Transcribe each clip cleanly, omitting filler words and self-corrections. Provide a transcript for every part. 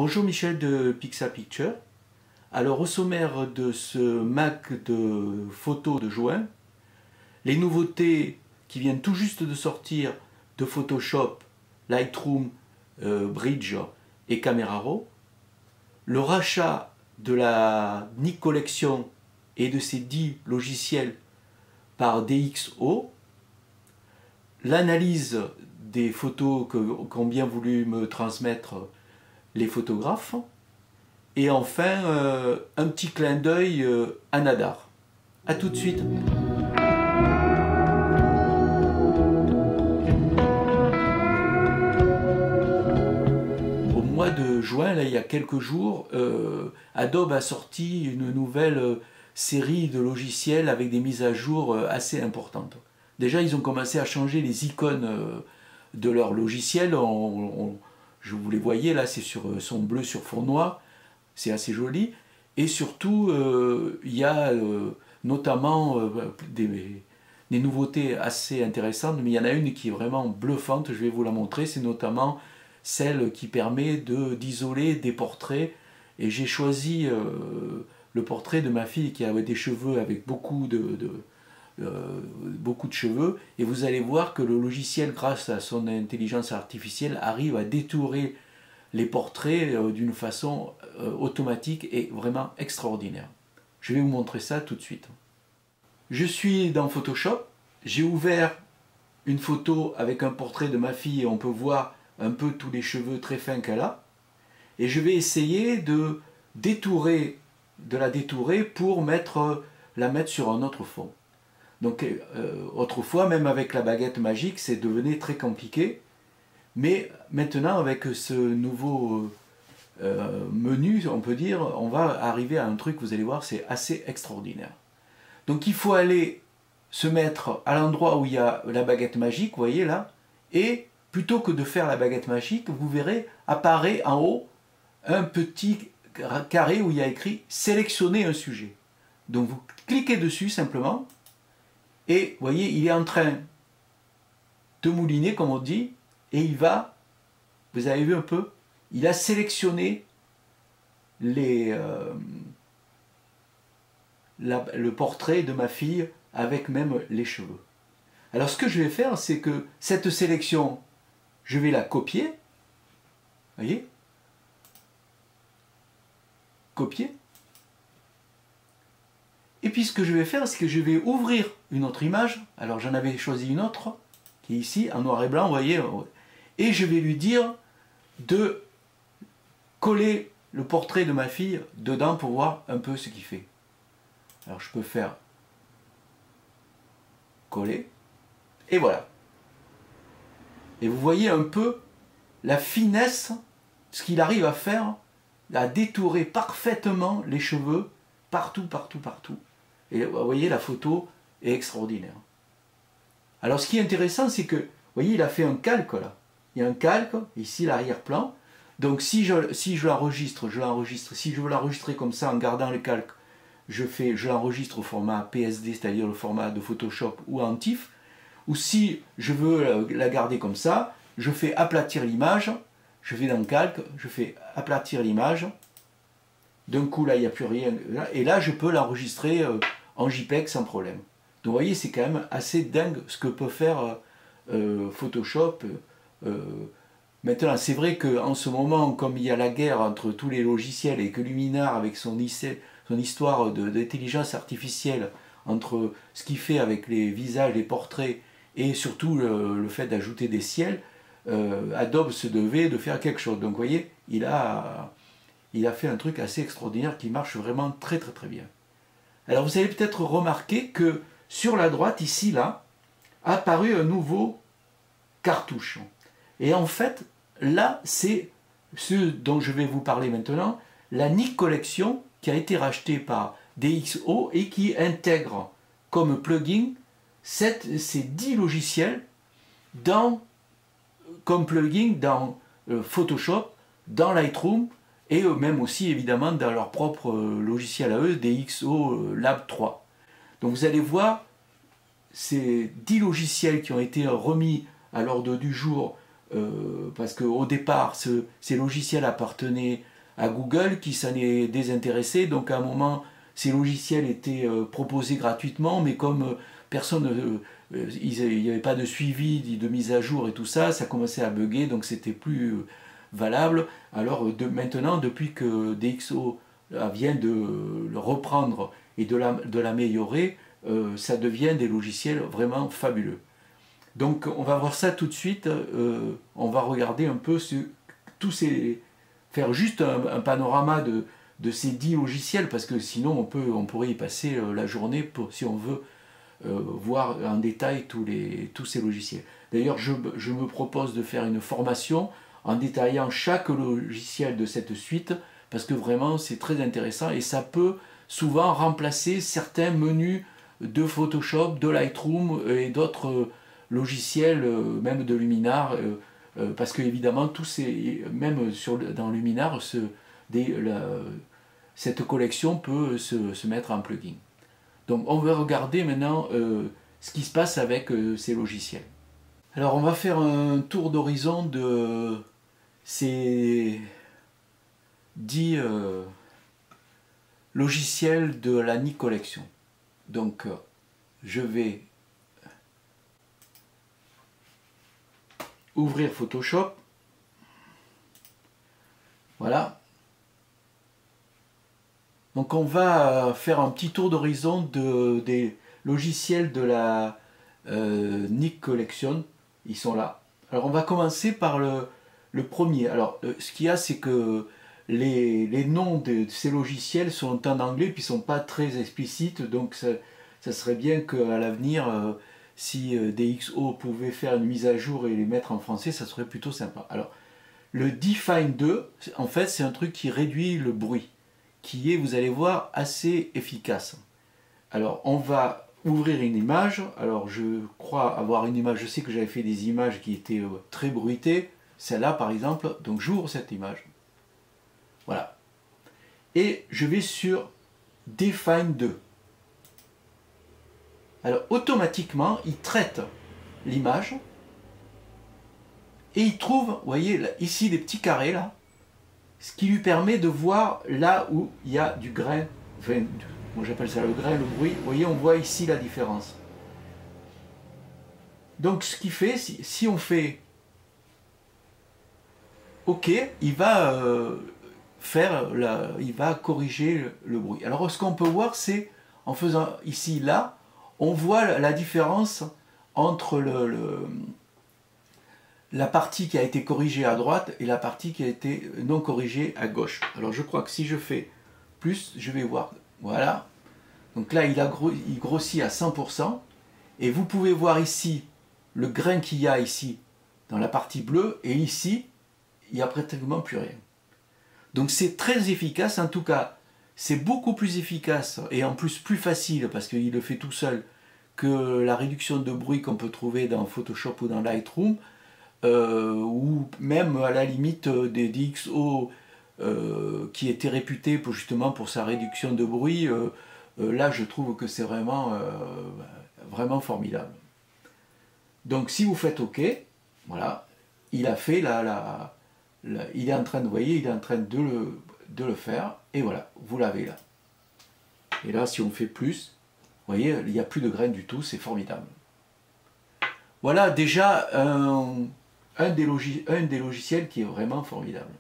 Bonjour Michel de Pixapicture. Alors au sommaire de ce Mac de photos de juin, les nouveautés qui viennent tout juste de sortir de Photoshop, Lightroom, Bridge et Camera Raw, le rachat de la Nik Collection et de ses 10 logiciels par DxO, l'analyse des photos qu'ont bien voulu me transmettre les photographes, et enfin un petit clin d'œil à Nadar. A tout de suite. Au mois de juin, là, il y a quelques jours, Adobe a sorti une nouvelle série de logiciels avec des mises à jour assez importantes. Déjà, ils ont commencé à changer les icônes de leur logiciel. Vous les voyez là, sont bleus sur fond noir, c'est assez joli. Et surtout, il y a notamment des nouveautés assez intéressantes, mais il y en a une qui est vraiment bluffante, je vais vous la montrer, c'est notamment celle qui permet d'isoler des portraits. Et j'ai choisi le portrait de ma fille qui avait des cheveux avec beaucoup de cheveux, et vous allez voir que le logiciel, grâce à son intelligence artificielle, arrive à détourer les portraits d'une façon automatique et vraiment extraordinaire. Je vais vous montrer ça tout de suite. Je suis dans Photoshop, j'ai ouvert une photo avec un portrait de ma fille et on peut voir un peu tous les cheveux très fins qu'elle a, et je vais essayer de la détourer pour la mettre sur un autre fond. Donc autrefois, même avec la baguette magique, c'est devenu très compliqué. Mais maintenant, avec ce nouveau menu, on peut dire, on va arriver à un truc, vous allez voir, c'est assez extraordinaire. Donc il faut aller se mettre à l'endroit où il y a la baguette magique, vous voyez là, et plutôt que de faire la baguette magique, vous verrez, apparaît en haut un petit carré où il y a écrit « Sélectionner un sujet ». Donc vous cliquez dessus simplement, et vous voyez, il est en train de mouliner, comme on dit, et il va, vous avez vu un peu, il a sélectionné le portrait de ma fille avec même les cheveux. Alors ce que je vais faire, c'est que cette sélection, je vais la copier, vous voyez, copier. Et puis ce que je vais faire, c'est que je vais ouvrir une autre image. Alors j'en avais choisi une autre, qui est ici, en noir et blanc, vous voyez. Et je vais lui dire de coller le portrait de ma fille dedans pour voir un peu ce qu'il fait. Alors je peux faire coller. Et voilà. Et vous voyez un peu la finesse, ce qu'il arrive à faire, à détourer parfaitement les cheveux, partout, partout, partout. Et vous voyez, la photo est extraordinaire. Alors ce qui est intéressant, c'est que, vous voyez, il a fait un calque là. Il y a un calque, ici l'arrière-plan. Donc si je l'enregistre, je l'enregistre. Si je veux l'enregistrer comme ça en gardant le calque, je l'enregistre au format PSD, c'est-à-dire le format de Photoshop ou en TIFF. Ou si je veux la garder comme ça, je fais aplatir l'image, je vais dans le calque, je fais aplatir l'image. D'un coup, là, il n'y a plus rien. Et là, je peux l'enregistrer en JPEG sans problème. Donc, vous voyez, c'est quand même assez dingue ce que peut faire Photoshop. Maintenant, c'est vrai qu'en ce moment, comme il y a la guerre entre tous les logiciels et que Luminar, avec son histoire d'intelligence artificielle, entre ce qu'il fait avec les visages, les portraits, et surtout le fait d'ajouter des ciels, Adobe se devait de faire quelque chose. Donc, vous voyez, il a fait un truc assez extraordinaire qui marche vraiment très très très bien. Alors vous avez peut-être remarqué que sur la droite, ici, là, a apparu un nouveau cartouche. Et en fait, là, c'est ce dont je vais vous parler maintenant, la Nik Collection qui a été rachetée par DxO et qui intègre comme plugin ces 10 logiciels comme plugin dans Photoshop, dans Lightroom, et même aussi évidemment dans leur propre logiciel à eux, DxO Lab 3. Donc vous allez voir ces 10 logiciels qui ont été remis à l'ordre du jour parce qu'au départ, ces logiciels appartenaient à Google qui s'en est désintéressé. Donc à un moment, ces logiciels étaient proposés gratuitement, mais comme personne, il n'y avait pas de suivi, de mise à jour et tout ça, ça commençait à bugger, donc c'était plus valable. Alors maintenant, depuis que DxO vient de le reprendre et de l'améliorer, ça devient des logiciels vraiment fabuleux. Donc on va voir ça tout de suite, on va regarder un peu tous ces... faire juste un panorama de ces 10 logiciels, parce que sinon on pourrait y passer la journée si on veut voir en détail tous ces logiciels. D'ailleurs, je me propose de faire une formation en détaillant chaque logiciel de cette suite, parce que vraiment c'est très intéressant et ça peut souvent remplacer certains menus de Photoshop, de Lightroom et d'autres logiciels, même de Luminar, parce que évidemment tous ces, même dans Luminar, cette collection peut se mettre en plugin. Donc on va regarder maintenant ce qui se passe avec ces logiciels. Alors on va faire un tour d'horizon de ces 10 logiciels de la Nik Collection. Donc je vais ouvrir Photoshop. Voilà. Donc on va faire un petit tour d'horizon des logiciels de la Nik Collection. Ils sont là. Alors on va commencer par le premier. Alors ce qu'il y a, c'est que les noms de ces logiciels sont en anglais puis ne sont pas très explicites, donc ça serait bien qu'à l'avenir, si DxO pouvait faire une mise à jour et les mettre en français, ça serait plutôt sympa. Alors le Define 2, en fait c'est un truc qui réduit le bruit, qui est, vous allez voir, assez efficace. Alors on va ouvrir une image. Alors je crois avoir une image, je sais que j'avais fait des images qui étaient très bruitées, celle-là par exemple, donc j'ouvre cette image. Voilà. Et je vais sur Define 2. Alors automatiquement, il traite l'image et il trouve, vous voyez là, ici des petits carrés là, ce qui lui permet de voir là où il y a du grain, enfin, moi j'appelle ça le grain, le bruit. Vous voyez, on voit ici la différence. Donc ce qui fait, si on fait OK, il va il va corriger le bruit. Alors ce qu'on peut voir, c'est en faisant ici, là, on voit la différence entre la partie qui a été corrigée à droite et la partie qui a été non corrigée à gauche. Alors je crois que si je fais plus, je vais voir. Voilà. Donc là, il grossit à 100%. Et vous pouvez voir ici le grain qu'il y a ici dans la partie bleue. Et ici, il n'y a pratiquement plus rien. Donc c'est très efficace. En tout cas, c'est beaucoup plus efficace et en plus plus facile parce qu'il le fait tout seul que la réduction de bruit qu'on peut trouver dans Photoshop ou dans Lightroom. Ou même à la limite des DxO qui étaient réputés justement pour sa réduction de bruit, là je trouve que c'est vraiment, vraiment formidable. Donc si vous faites OK, voilà, il a fait il est en train de, vous voyez, il est en train de le faire, et voilà, vous l'avez là. Et là si on fait plus, vous voyez, il n'y a plus de graines du tout, c'est formidable. Voilà déjà un des logiciels qui est vraiment formidable.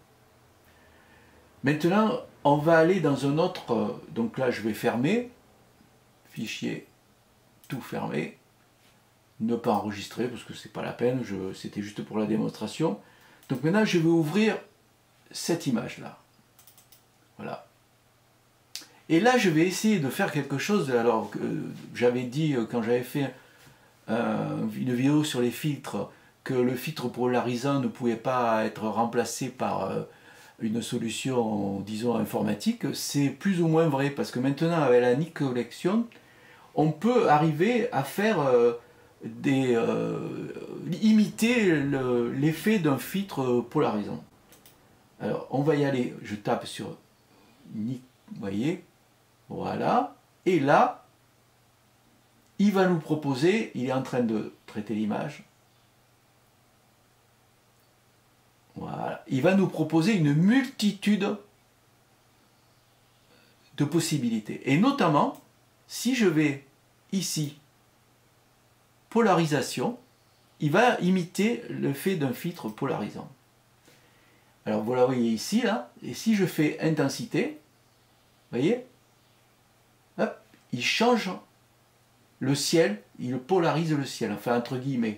Maintenant, on va aller dans un autre, donc là je vais fermer, fichier, tout fermer, ne pas enregistrer parce que c'est pas la peine, c'était juste pour la démonstration. Donc maintenant je vais ouvrir cette image là, voilà. Et là je vais essayer de faire quelque chose, alors que j'avais dit quand j'avais fait une vidéo sur les filtres, que le filtre polarisant ne pouvait pas être remplacé par une solution, disons, informatique. C'est plus ou moins vrai, parce que maintenant, avec la Nik Collection, on peut arriver à faire imiter l'effet d'un filtre polarisant. Alors, on va y aller, je tape sur Nik, vous voyez, voilà, et là, il va nous proposer, il est en train de traiter l'image, Voilà. Il va nous proposer une multitude de possibilités. Et notamment, si je vais ici, polarisation, il va imiter l'effet d'un filtre polarisant. Alors voilà, vous voyez ici, là, et si je fais intensité, vous voyez, hop, il change le ciel, il polarise le ciel, enfin entre guillemets.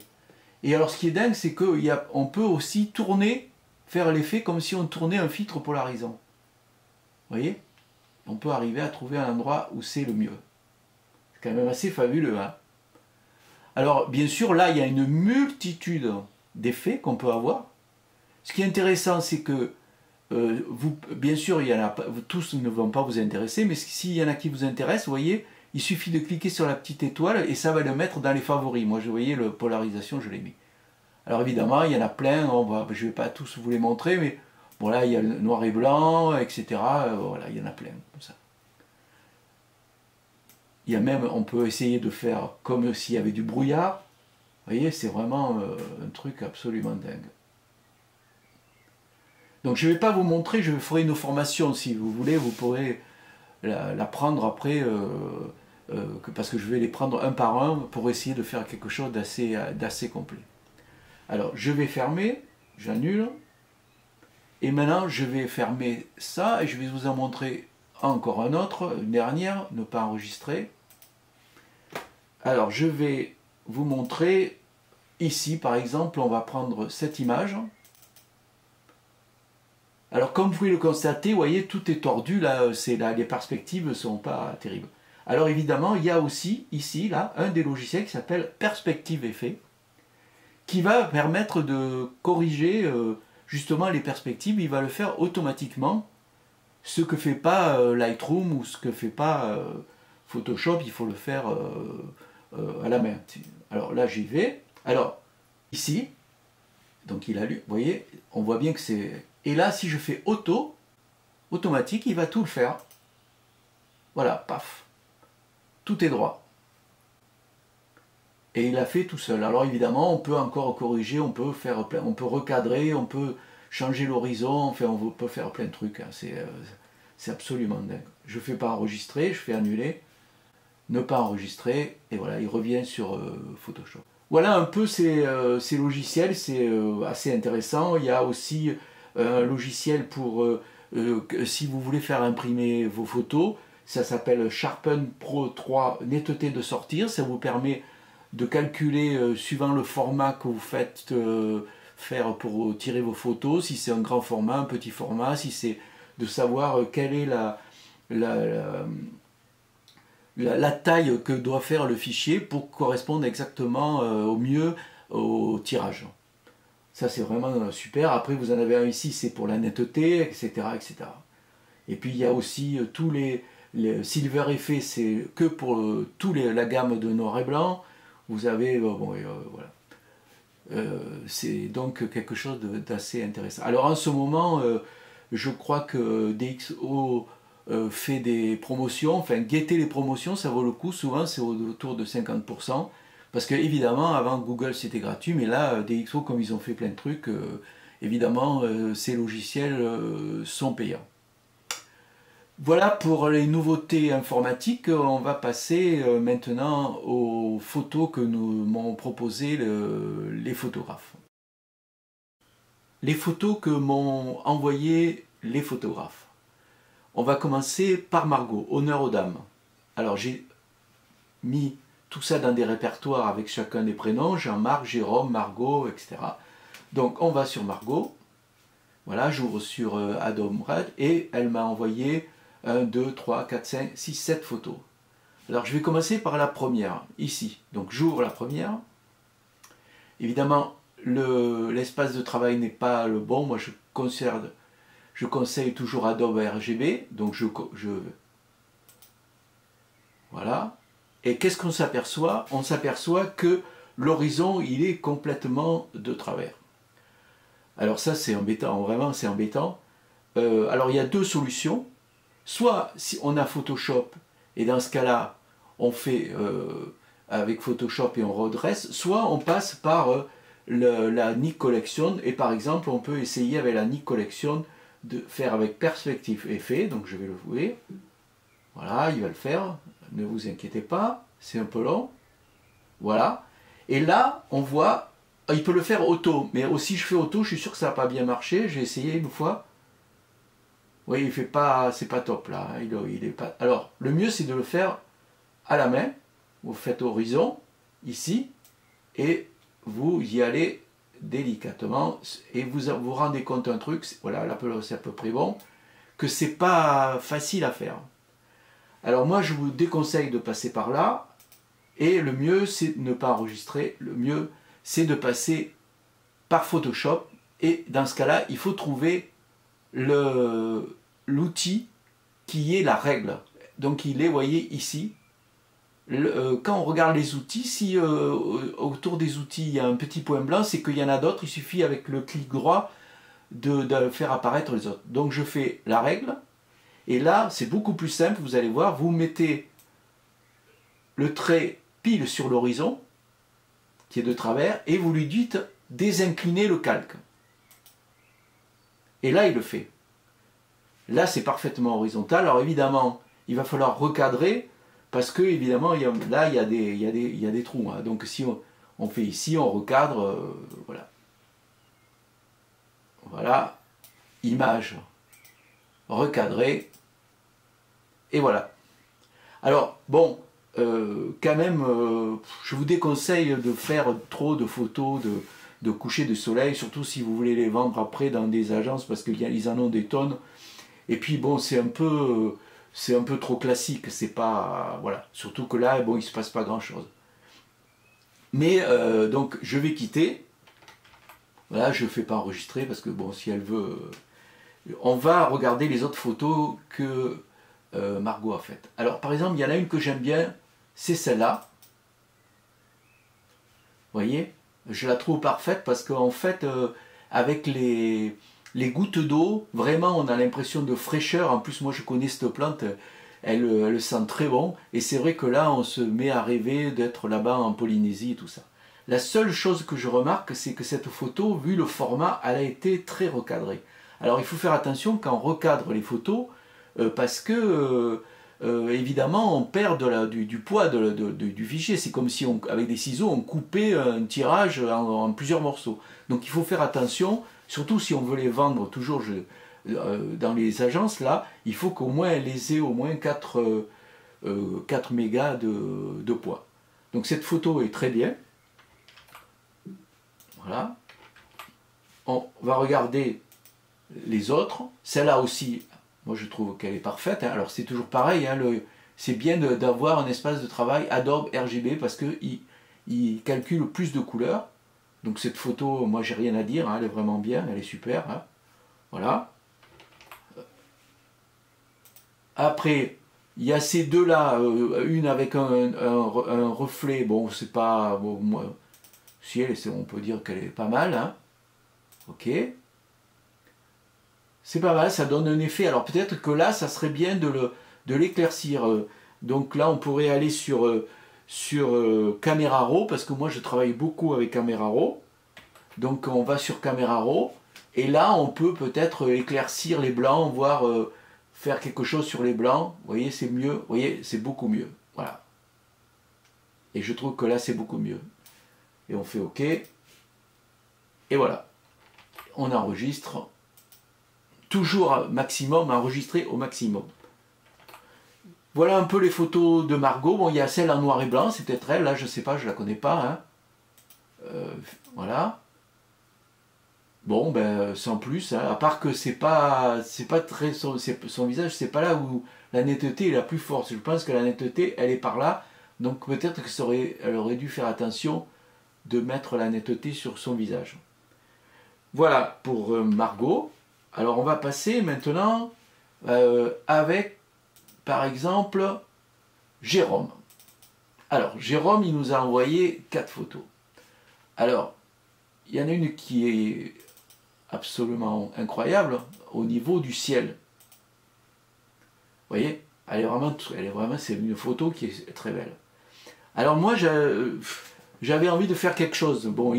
Et alors ce qui est dingue, c'est qu'on peut aussi tourner, faire l'effet comme si on tournait un filtre polarisant. Vous voyez? On peut arriver à trouver un endroit où c'est le mieux. C'est quand même assez fabuleux, hein? Alors bien sûr, là, il y a une multitude d'effets qu'on peut avoir. Ce qui est intéressant, c'est que, bien sûr, il y en a, tous ne vont pas vous intéresser, mais s'il y en a qui vous intéressent, vous voyez, il suffit de cliquer sur la petite étoile et ça va le mettre dans les favoris. Moi, vous voyez, la polarisation, je l'ai mis. Alors évidemment, il y en a plein, je ne vais pas tous vous les montrer, mais bon là, il y a le noir et blanc, etc. Voilà, il y en a plein, comme ça. Il y a même, on peut essayer de faire comme s'il y avait du brouillard. Vous voyez, c'est vraiment un truc absolument dingue. Donc je ne vais pas vous montrer, je ferai une formation si vous voulez, vous pourrez la prendre après, parce que je vais les prendre un par un pour essayer de faire quelque chose d'assez complet. Alors je vais fermer, j'annule, et maintenant je vais fermer ça, et je vais vous en montrer encore un autre, une dernière, ne pas enregistrer. Alors je vais vous montrer, ici par exemple, on va prendre cette image. Alors comme vous pouvez le constater, vous voyez, tout est tordu, là, les perspectives ne sont pas terribles. Alors évidemment, il y a aussi, ici, là, un des logiciels qui s'appelle Perspective Effet, qui va permettre de corriger justement les perspectives. Il va le faire automatiquement, ce que ne fait pas Lightroom ou ce que ne fait pas Photoshop, il faut le faire à la main. Alors là, j'y vais. Alors, ici, donc il a lu, vous voyez, on voit bien que c'est... Et là, si je fais automatique, il va tout le faire. Voilà, paf. Tout est droit. Et il a fait tout seul. Alors évidemment, on peut encore corriger, on peut recadrer, on peut changer l'horizon, enfin, on peut faire plein de trucs. Hein. C'est absolument dingue. Je ne fais pas enregistrer, je fais annuler, ne pas enregistrer, et voilà, il revient sur Photoshop. Voilà un peu ces logiciels, c'est assez intéressant. Il y a aussi un logiciel pour, si vous voulez faire imprimer vos photos, ça s'appelle Sharpen Pro 3 netteté de sortir, ça vous permet de calculer suivant le format que vous faites faire pour tirer vos photos, si c'est un grand format, un petit format, si c'est de savoir quelle est la taille que doit faire le fichier pour correspondre exactement au mieux au tirage. Ça c'est vraiment super. Après vous en avez un ici, c'est pour la netteté, etc., etc. Et puis il y a aussi tous les Silver Effect, c'est que pour la gamme de noir et blanc. Vous avez, voilà. C'est donc quelque chose d'assez intéressant. Alors en ce moment, je crois que DxO fait des promotions, enfin guetter les promotions, ça vaut le coup, souvent c'est autour de 50%. Parce que évidemment, avant Google c'était gratuit, mais là, DxO, comme ils ont fait plein de trucs, évidemment, ces logiciels sont payants. Voilà pour les nouveautés informatiques. On va passer maintenant aux photos que m'ont proposées les photographes. Les photos que m'ont envoyées les photographes. On va commencer par Margot, honneur aux dames. Alors j'ai mis tout ça dans des répertoires avec chacun des prénoms, Jean-Marc, Jérôme, Margot, etc. Donc on va sur Margot, voilà, j'ouvre sur Adobe Red et elle m'a envoyé 1, 2, 3, 4, 5, 6, 7 photos. Alors je vais commencer par la première, ici. Donc j'ouvre la première. Évidemment, l'espace de travail n'est pas le bon, moi je conseille toujours Adobe RGB, donc voilà. Et qu'est-ce qu'on s'aperçoit? On s'aperçoit que l'horizon, il est complètement de travers. Alors ça, c'est embêtant, vraiment, c'est embêtant. Alors il y a deux solutions. Soit, si on a Photoshop, et dans ce cas-là, on fait avec Photoshop et on redresse, soit on passe par la Nik Collection. Et par exemple, on peut essayer avec la Nik Collection de faire avec perspective effet. Donc je vais le jouer. Voilà, il va le faire. Ne vous inquiétez pas, c'est un peu long. Voilà. Et là, on voit, il peut le faire auto. Mais aussi, je fais auto, je suis sûr que ça n'a pas bien marché. J'ai essayé une fois. Oui, il fait pas, c'est pas top là. Il est pas. Alors, le mieux, c'est de le faire à la main. Vous faites horizon, ici, et vous y allez délicatement. Et vous vous rendez compte un truc, voilà, là c'est à peu près bon, que c'est pas facile à faire. Alors moi, je vous déconseille de passer par là. Et le mieux, c'est de ne pas enregistrer. Le mieux, c'est de passer par Photoshop. Et dans ce cas-là, il faut trouver l'outil qui est la règle. Donc il est, vous voyez, ici. Quand on regarde les outils, si autour des outils, il y a un petit point blanc, c'est qu'il y en a d'autres. Il suffit, avec le clic droit, de faire apparaître les autres. Donc je fais la règle. Et là, c'est beaucoup plus simple. Vous allez voir, vous mettez le trait pile sur l'horizon, qui est de travers, et vous lui dites désincliner le calque. Et là, il le fait. Là, c'est parfaitement horizontal. Alors évidemment, il va falloir recadrer, parce que évidemment, là, il y a des trous. Hein. Donc si on fait ici, on recadre, voilà. Voilà, image recadrée, et voilà. Alors, bon, quand même, je vous déconseille de faire trop de photos de coucher de soleil, surtout si vous voulez les vendre après dans des agences, parce qu'ils en ont des tonnes. Et puis bon, c'est un peu trop classique, c'est pas, voilà. Surtout que là, bon, il se passe pas grand chose. Mais donc, je vais quitter. Voilà, je ne fais pas enregistrer parce que bon, si elle veut, on va regarder les autres photos que Margot a faites. Alors, par exemple, il y en a une que j'aime bien, c'est celle-là. Vous voyez, je la trouve parfaite parce qu'en fait, avec les gouttes d'eau, vraiment, on a l'impression de fraîcheur. En plus, moi, je connais cette plante, elle sent très bon. Et c'est vrai que là, on se met à rêver d'être là-bas en Polynésie et tout ça. La seule chose que je remarque, c'est que cette photo, vu le format, elle a été très recadrée. Alors, il faut faire attention quand on recadre les photos, parce que évidemment on perd du poids du fichier. C'est comme si avec des ciseaux on coupait un tirage en plusieurs morceaux. Donc il faut faire attention, surtout si on veut les vendre toujours dans les agences là, il faut qu'au moins elles aient au moins 4 mégas de poids. Donc cette photo est très bien. Voilà. On va regarder les autres. Celle-là aussi, moi je trouve qu'elle est parfaite. Hein. Alors c'est toujours pareil, hein, c'est bien d'avoir un espace de travail Adobe RGB parce qu'il calcule plus de couleurs. Donc cette photo, moi j'ai rien à dire, hein, elle est vraiment bien, elle est super. Hein. Voilà. Après, il y a ces deux-là, une avec un reflet, bon c'est pas... Bon, moi, si on peut dire qu'elle est pas mal. Hein. Ok. C'est pas mal, ça donne un effet. Alors peut-être que là, ça serait bien de l'éclaircir. Donc là, on pourrait aller sur Camera Raw, parce que moi, je travaille beaucoup avec Camera Raw. Donc on va sur Camera Raw, et là, on peut peut-être éclaircir les blancs, voire faire quelque chose sur les blancs. Vous voyez, c'est mieux. Vous voyez, c'est beaucoup mieux. Voilà. Et je trouve que là, c'est beaucoup mieux. Et on fait OK. Et voilà. On enregistre. Toujours maximum, enregistré au maximum. Voilà un peu les photos de Margot. Bon, il y a celle en noir et blanc, c'est peut-être elle, là je sais pas, je la connais pas. Hein. Voilà. Bon, ben sans plus, hein, à part que c'est pas très son visage, c'est pas là où la netteté est la plus forte. Je pense que la netteté, elle est par là. Donc peut-être qu'elle aurait dû faire attention de mettre la netteté sur son visage. Voilà pour Margot. Alors on va passer maintenant avec, par exemple, Jérôme. Alors, Jérôme, il nous a envoyé 4 photos. Alors, il y en a une qui est absolument incroyable au niveau du ciel. Vous voyez, c'est une photo qui est très belle. Alors moi, j'avais envie de faire quelque chose. Bon,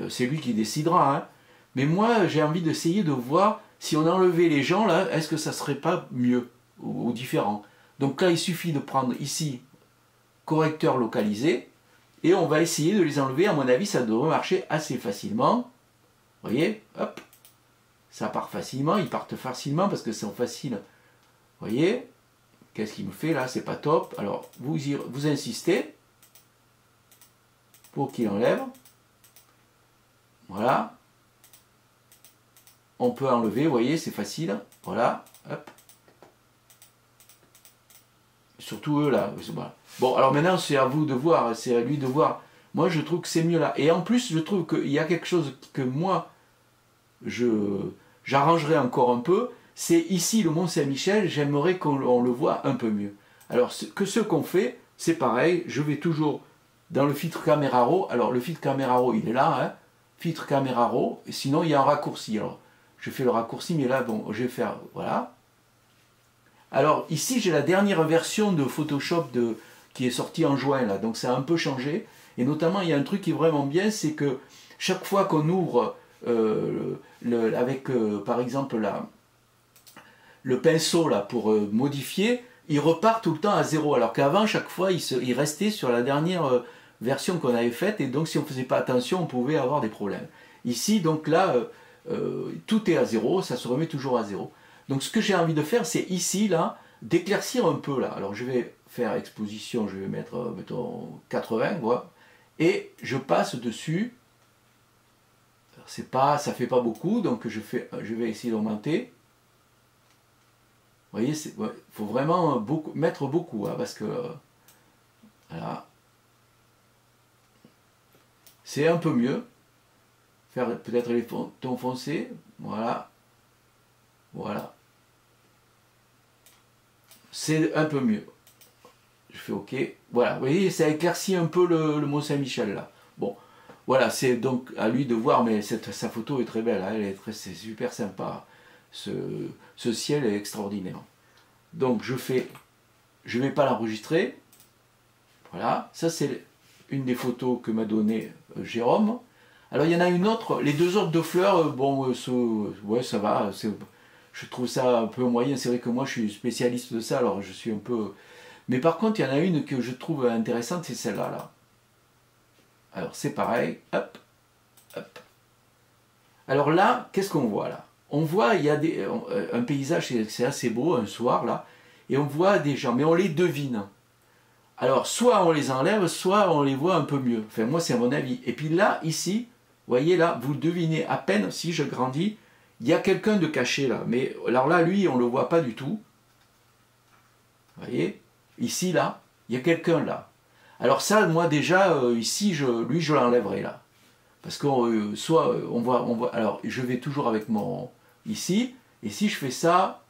c'est lui qui décidera, hein. Mais moi, j'ai envie d'essayer de voir si on enlevait les gens, là, est-ce que ça serait pas mieux ou différent. Donc là, il suffit de prendre ici, correcteur localisé, et on va essayer de les enlever. À mon avis, ça devrait marcher assez facilement. Vous voyez, hop, ça part facilement, ils partent facilement parce que c'est facile. Vous voyez, qu'est-ce qu'il me fait là? C'est pas top. Alors, vous insistez pour qu'il enlève. Voilà. On peut enlever, vous voyez, c'est facile. Voilà, hop. Surtout eux là. Voilà. Bon, alors maintenant, c'est à vous de voir, c'est à lui de voir. Moi, je trouve que c'est mieux là. Et en plus, je trouve qu'il y a quelque chose que moi, j'arrangerai encore un peu. C'est ici, le Mont-Saint-Michel, j'aimerais qu'on le voit un peu mieux. Alors, ce qu'on fait, c'est pareil. Je vais toujours dans le filtre caméra raw. Alors, le filtre caméra raw, il est là, hein. Filtre caméra raw. Et sinon, il y a un raccourci. Alors, je fais le raccourci, mais là, bon, je vais faire, voilà. Alors, ici, j'ai la dernière version de Photoshop qui est sortie en juin, là. Donc, ça a un peu changé. Et notamment, il y a un truc qui est vraiment bien, c'est que chaque fois qu'on ouvre avec, par exemple, le pinceau, là, pour modifier, il repart tout le temps à 0. Alors qu'avant, chaque fois, il restait sur la dernière version qu'on avait faite. Et donc, si on ne faisait pas attention, on pouvait avoir des problèmes. Ici, donc là, tout est à 0, ça se remet toujours à 0. Donc ce que j'ai envie de faire, c'est ici, là, d'éclaircir un peu, là. Alors je vais faire exposition, je vais mettre, mettons, 80, voilà. Et je passe dessus. Ça fait pas beaucoup, donc je vais essayer d'augmenter. Vous voyez, il faut vraiment mettre beaucoup, hein, parce que, voilà. C'est un peu mieux. Faire peut-être les tons foncés, voilà. Voilà. C'est un peu mieux. Je fais OK. Voilà, vous voyez, ça éclaircit un peu le Mont-Saint-Michel là. Bon, voilà, c'est donc à lui de voir, mais sa photo est très belle, hein, c'est super sympa. Ce ciel est extraordinaire. Donc je ne vais pas l'enregistrer. Voilà, ça c'est une des photos que m'a donné Jérôme. Alors il y en a une autre, les deux autres de fleurs, bon, ouais, ça va, je trouve ça un peu moyen. C'est vrai que moi je suis spécialiste de ça, alors je suis un peu... Mais par contre, il y en a une que je trouve intéressante, c'est celle-là. Là. Alors c'est pareil, hop, hop. Alors là, qu'est-ce qu'on voit là? On voit, il y a un paysage, c'est assez beau, un soir là, et on voit des gens, mais on les devine. Alors soit on les enlève, soit on les voit un peu mieux. Enfin moi c'est à mon avis. Et puis là, ici, vous voyez là, vous le devinez à peine, si je grandis, il y a quelqu'un de caché là. Mais alors là, lui, on ne le voit pas du tout. Vous voyez? Ici, là, il y a quelqu'un là. Alors ça, moi déjà, ici, lui, je l'enlèverai là. Parce que soit on voit... Alors, je vais toujours avec mon... Ici, et si je fais ça,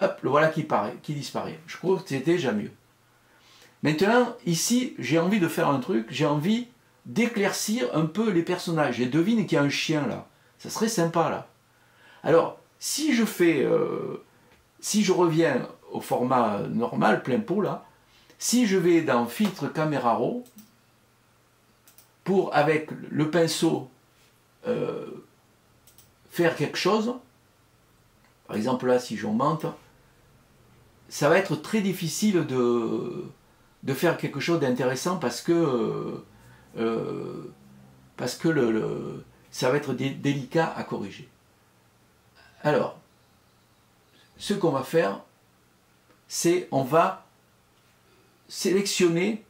hop, le voilà qui disparaît. Je trouve que c'était déjà mieux. Maintenant, ici, j'ai envie de faire un truc, j'ai envie d'éclaircir un peu les personnages. Et devine qu'il y a un chien là. Ça serait sympa là. Alors, si je fais... si je reviens au format normal, plein pot là, si je vais dans filtre caméra raw, pour avec le pinceau faire quelque chose, par exemple là si j'augmente, ça va être très difficile de faire quelque chose d'intéressant parce que ça va être délicat à corriger. Alors, ce qu'on va faire, c'est on va sélectionner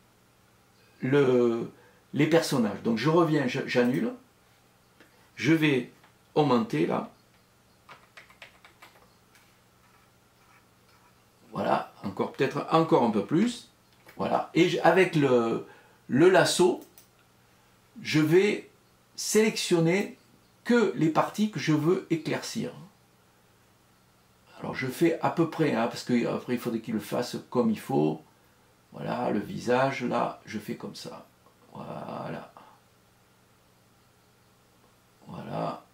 les personnages. Donc je reviens, j'annule, je vais augmenter là. Voilà, encore peut-être encore un peu plus. Voilà, et avec le lasso, je vais sélectionner que les parties que je veux éclaircir. Alors je fais à peu près, hein, parce qu'après il faudrait qu'il le fasse comme il faut. Voilà, le visage, là, je fais comme ça. Voilà. Voilà.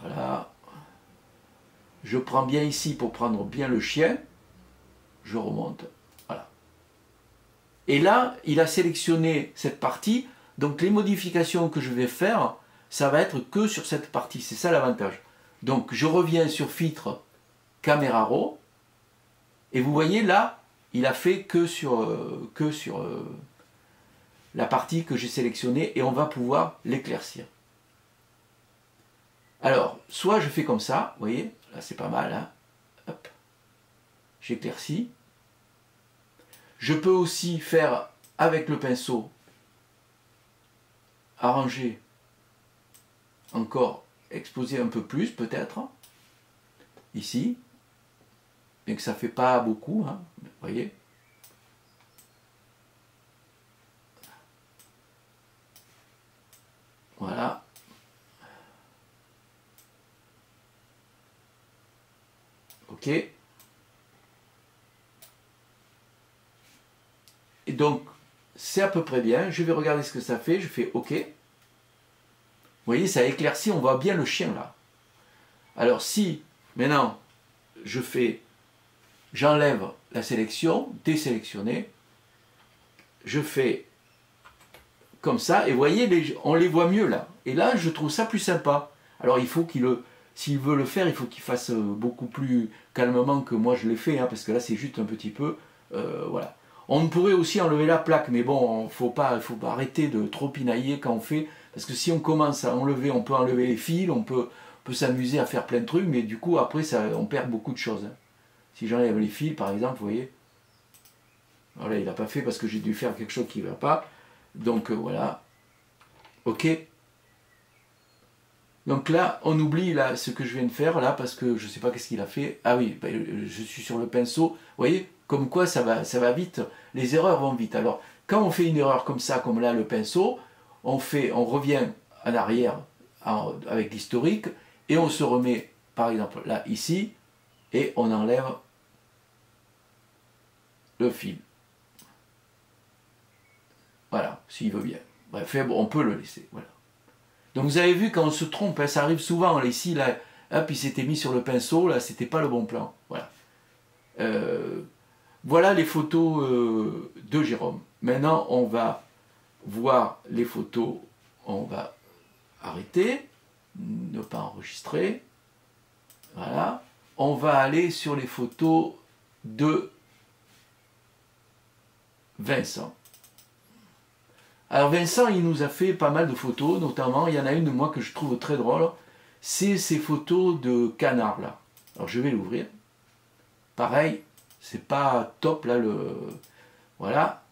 Voilà. Je prends bien ici pour prendre bien le chien. Je remonte. Voilà. Et là, il a sélectionné cette partie. Donc les modifications que je vais faire, ça va être que sur cette partie. C'est ça l'avantage. Donc je reviens sur filtre caméra raw. Et vous voyez là, il a fait que sur la partie que j'ai sélectionnée. Et on va pouvoir l'éclaircir. Alors, soit je fais comme ça, vous voyez, là c'est pas mal, hein. Hop, j'éclaircis. Je peux aussi faire avec le pinceau, arranger, encore exposer un peu plus peut-être, ici, mais que ça ne fait pas beaucoup, hein, vous voyez. Voilà. Ok. Et donc, c'est à peu près bien. Je vais regarder ce que ça fait. Je fais OK. Vous voyez, ça éclaircit. On voit bien le chien là. Alors, si maintenant je fais, j'enlève la sélection, désélectionner, je fais comme ça. Et vous voyez, on les voit mieux là. Et là, je trouve ça plus sympa. Alors, il faut s'il veut le faire, il faut qu'il fasse beaucoup plus calmement que moi je l'ai fait. Hein, parce que là, c'est juste un petit peu. Voilà. On pourrait aussi enlever la plaque, mais bon, il ne faut pas arrêter de trop pinailler quand on fait, parce que si on commence à enlever, on peut enlever les fils, on peut s'amuser à faire plein de trucs, mais du coup, après, on perd beaucoup de choses. Hein. Si j'enlève les fils, par exemple, vous voyez, voilà, il n'a pas fait parce que j'ai dû faire quelque chose qui ne va pas, donc voilà, ok. Donc là, on oublie là, ce que je viens de faire, là, parce que je ne sais pas qu'est-ce qu'il a fait. Ah oui, ben, je suis sur le pinceau, vous voyez, comme quoi ça va vite, les erreurs vont vite. Alors, quand on fait une erreur comme ça, comme là le pinceau, on revient en arrière avec l'historique, et on se remet, par exemple, là, ici, et on enlève le fil. Voilà, s'il veut bien. Bref, bon, on peut le laisser, voilà. Donc vous avez vu quand on se trompe, hein, ça arrive souvent, là, ici, là, hop, il s'était mis sur le pinceau, là, c'était pas le bon plan. Voilà. Voilà les photos de Jérôme. Maintenant, on va voir les photos, on va arrêter, ne pas enregistrer. Voilà. On va aller sur les photos de Vincent. Alors Vincent, il nous a fait pas mal de photos, notamment, il y en a une de moi que je trouve très drôle, c'est ces photos de canards là. Alors je vais l'ouvrir. Pareil, c'est pas top là voilà.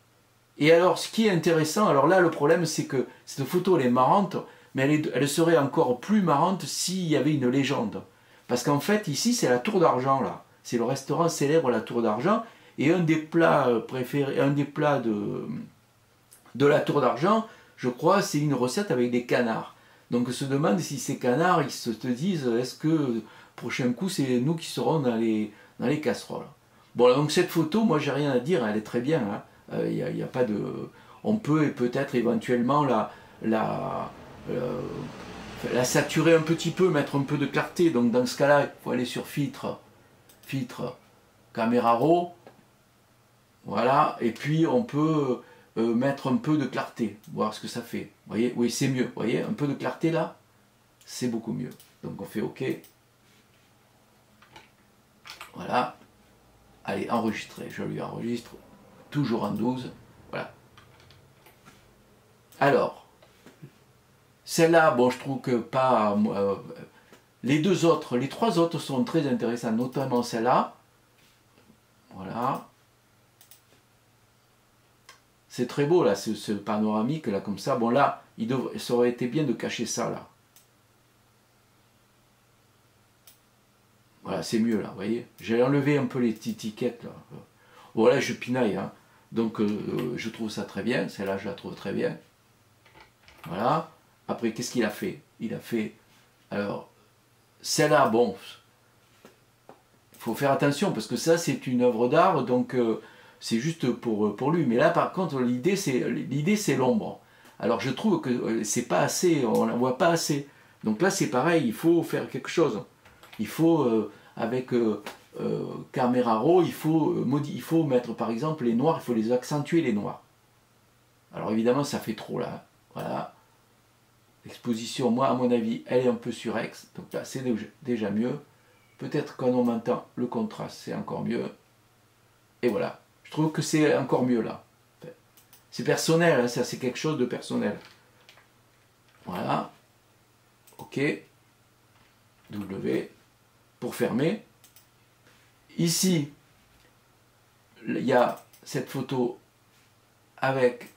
Et alors ce qui est intéressant, alors là le problème c'est que cette photo elle est marrante, mais elle serait encore plus marrante s'il y avait une légende. Parce qu'en fait ici c'est la Tour d'Argent là. C'est le restaurant célèbre la Tour d'Argent. Et un des plats préférés, un des plats de la Tour d'Argent, je crois, c'est une recette avec des canards. Donc on se demande si ces canards, ils se disent, est-ce que prochain coup, c'est nous qui serons dans les casseroles. Bon, donc cette photo, moi, j'ai rien à dire, elle est très bien. Il n'y a pas de... On peut peut-être éventuellement la saturer un petit peu, mettre un peu de clarté. Donc dans ce cas-là, il faut aller sur filtre, caméra raw. Voilà, et puis on peut mettre un peu de clarté, voir ce que ça fait. Vous voyez, oui, c'est mieux. Vous voyez, un peu de clarté là, c'est beaucoup mieux. Donc on fait OK. Voilà. Allez, enregistrer. Je lui enregistre. Toujours en 12. Voilà. Alors, celle-là, bon, je trouve que pas... les trois autres sont très intéressants, notamment celle-là. Voilà. C'est très beau là, ce panoramique là comme ça. Bon là, ça aurait été bien de cacher ça là. Voilà, c'est mieux là, vous voyez. J'ai enlevé un peu les étiquettes là. Bon là, je pinaille, hein. Donc je trouve ça très bien. Celle-là, je la trouve très bien. Voilà. Après, qu'est-ce qu'il a fait? Il a fait... Alors, celle-là, bon, il faut faire attention parce que ça, c'est une œuvre d'art, donc... c'est juste pour lui. Mais là, par contre, l'idée, c'est l'ombre. Alors, je trouve que c'est pas assez, on n'en voit pas assez. Donc là, c'est pareil, il faut faire quelque chose. Il faut, avec caméra raw, il faut mettre, par exemple, les noirs, il faut les accentuer, les noirs. Alors évidemment, ça fait trop là. Voilà. L'exposition, moi, à mon avis, elle est un peu surex. Donc là, c'est déjà mieux. Peut-être qu'en augmentant le contraste, c'est encore mieux. Et voilà. Je trouve que c'est encore mieux là. C'est personnel, hein, ça c'est quelque chose de personnel. Voilà. OK. W. Pour fermer. Ici, il y a cette photo avec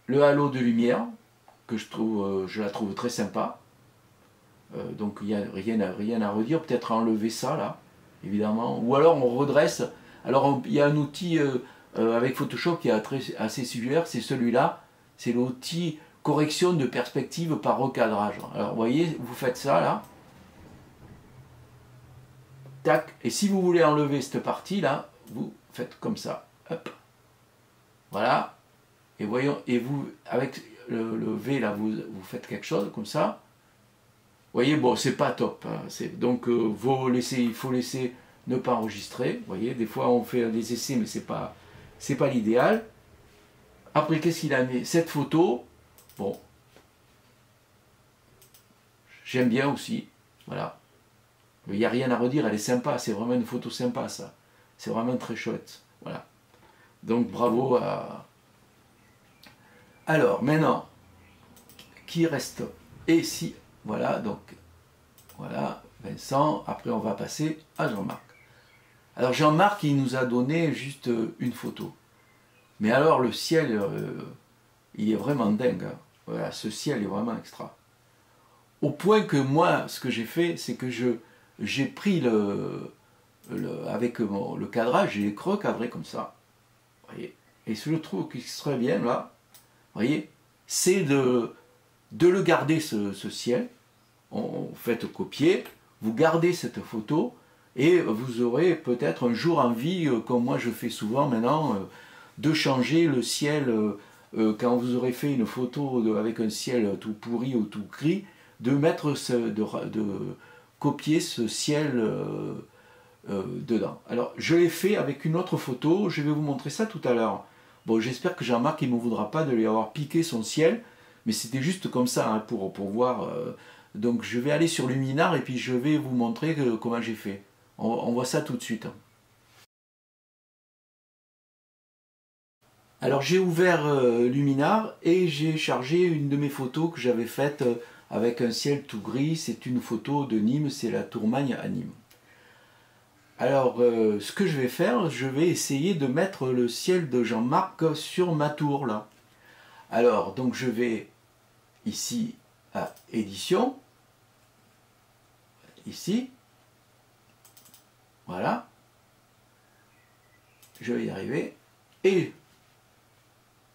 le halo de lumière, que je la trouve très sympa. Donc il n'y a rien à redire. Peut-être enlever ça là, évidemment. Ou alors on redresse. Alors il y a un outil avec Photoshop qui est assez super, c'est celui-là. C'est l'outil correction de perspective par recadrage. Alors vous voyez, vous faites ça là. Tac. Et si vous voulez enlever cette partie là, vous faites comme ça. Hop. Voilà. Et voyons, et vous, avec le V là, vous faites quelque chose comme ça. Vous voyez, bon, c'est pas top. Hein, donc, il faut laisser ne pas enregistrer. Vous voyez, des fois on fait des essais, mais c'est pas l'idéal. Après, qu'est-ce qu'il a mis? Cette photo, bon, j'aime bien aussi. Voilà. Il n'y a rien à redire, elle est sympa. C'est vraiment une photo sympa, ça. C'est vraiment très chouette. Voilà. Donc, bravo à... Alors, maintenant, qui reste? Et si, voilà, donc, voilà, Vincent. Après, on va passer à Jean-Marc. Alors, Jean-Marc, il nous a donné juste une photo. Mais alors, le ciel, il est vraiment dingue. Hein. Voilà, ce ciel est vraiment extra. Au point que moi, ce que j'ai fait, c'est que j'ai pris avec le cadrage, j'ai recadré comme ça. Vous voyez. Et je trouve qui serait bien, là, vous voyez, c'est de le garder, ce ciel. Vous faites copier, vous gardez cette photo, et vous aurez peut-être un jour envie, comme moi je fais souvent maintenant, de changer le ciel, quand vous aurez fait une photo avec un ciel tout pourri ou tout gris, de mettre de copier ce ciel dedans. Alors je l'ai fait avec une autre photo, je vais vous montrer ça tout à l'heure. Bon, j'espère que Jean-Marc ne me voudra pas de lui avoir piqué son ciel, mais c'était juste comme ça, hein, pour voir. Donc je vais aller sur Luminar et puis je vais vous montrer comment j'ai fait. On voit ça tout de suite. Alors j'ai ouvert Luminar et j'ai chargé une de mes photos que j'avais faite avec un ciel tout gris. C'est une photo de Nîmes, c'est la Tourmagne à Nîmes. Alors ce que je vais faire, je vais essayer de mettre le ciel de Jean-Marc sur ma tour là. Alors donc je vais ici à édition, ici, voilà, je vais y arriver, et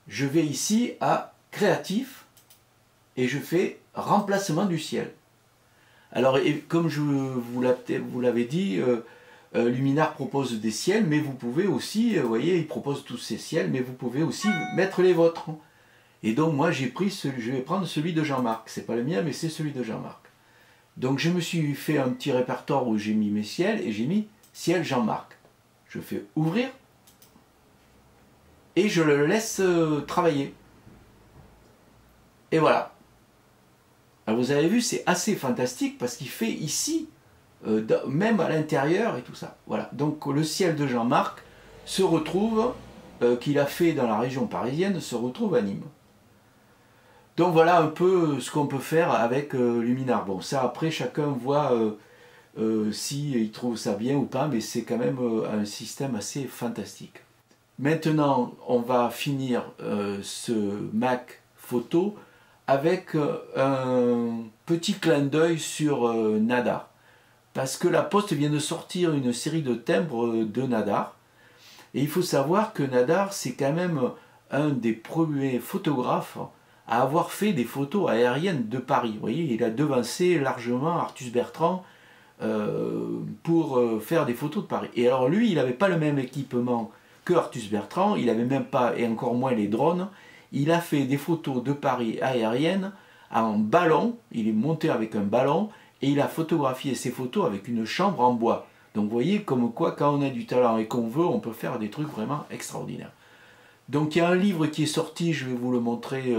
je vais ici à créatif, et je fais remplacement du ciel. Alors, comme vous l'avez dit, Luminar propose des ciels, mais vous pouvez aussi, vous voyez, il propose tous ces ciels, mais vous pouvez aussi mettre les vôtres. Et donc moi je vais prendre celui de Jean-Marc, c'est pas le mien, mais c'est celui de Jean-Marc. Donc je me suis fait un petit répertoire où j'ai mis mes ciels, et j'ai mis ciel Jean-Marc. Je fais ouvrir, et je le laisse travailler. Et voilà. Alors vous avez vu, c'est assez fantastique parce qu'il fait ici, même à l'intérieur et tout ça. Voilà. Donc le ciel de Jean-Marc se retrouve, qu'il a fait dans la région parisienne, se retrouve à Nîmes. Donc voilà un peu ce qu'on peut faire avec Luminar. Bon, ça après chacun voit s'il trouve ça bien ou pas, mais c'est quand même un système assez fantastique. Maintenant, on va finir ce Mac photo avec un petit clin d'œil sur Nadar. Parce que la Poste vient de sortir une série de timbres de Nadar. Et il faut savoir que Nadar, c'est quand même un des premiers photographes à avoir fait des photos aériennes de Paris. Vous voyez, il a devancé largement Arthus Bertrand pour faire des photos de Paris. Et alors lui, il n'avait pas le même équipement que Arthus Bertrand, il n'avait même pas, et encore moins les drones. Il a fait des photos de Paris aériennes en ballon, il est monté avec un ballon, et il a photographié ses photos avec une chambre en bois. Donc vous voyez comme quoi, quand on a du talent et qu'on veut, on peut faire des trucs vraiment extraordinaires. Donc il y a un livre qui est sorti, je vais vous le montrer,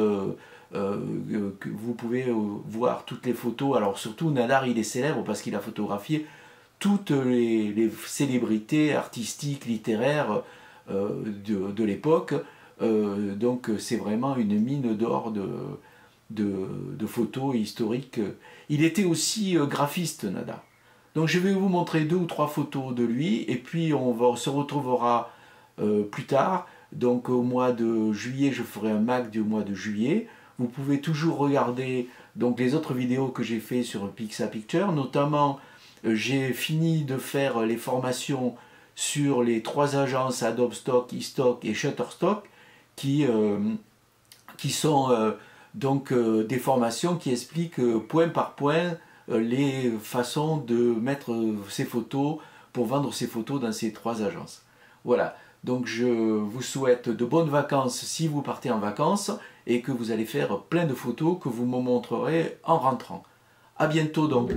que vous pouvez voir toutes les photos. Alors surtout Nadar, il est célèbre parce qu'il a photographié toutes les célébrités artistiques, littéraires de l'époque. Donc c'est vraiment une mine d'or de photos historiques. Il était aussi graphiste, Nadar. Donc je vais vous montrer 2 ou 3 photos de lui, et puis se retrouvera plus tard. Donc au mois de juillet, je ferai un MAC du mois de juillet. Vous pouvez toujours regarder donc les autres vidéos que j'ai fait sur Pixapicture, notamment j'ai fini de faire les formations sur les 3 agences Adobe Stock, eStock et Shutterstock qui sont donc des formations qui expliquent point par point les façons de mettre ces photos pour vendre ces photos dans ces 3 agences. Voilà, donc je vous souhaite de bonnes vacances si vous partez en vacances et que vous allez faire plein de photos que vous me montrerez en rentrant. À bientôt donc.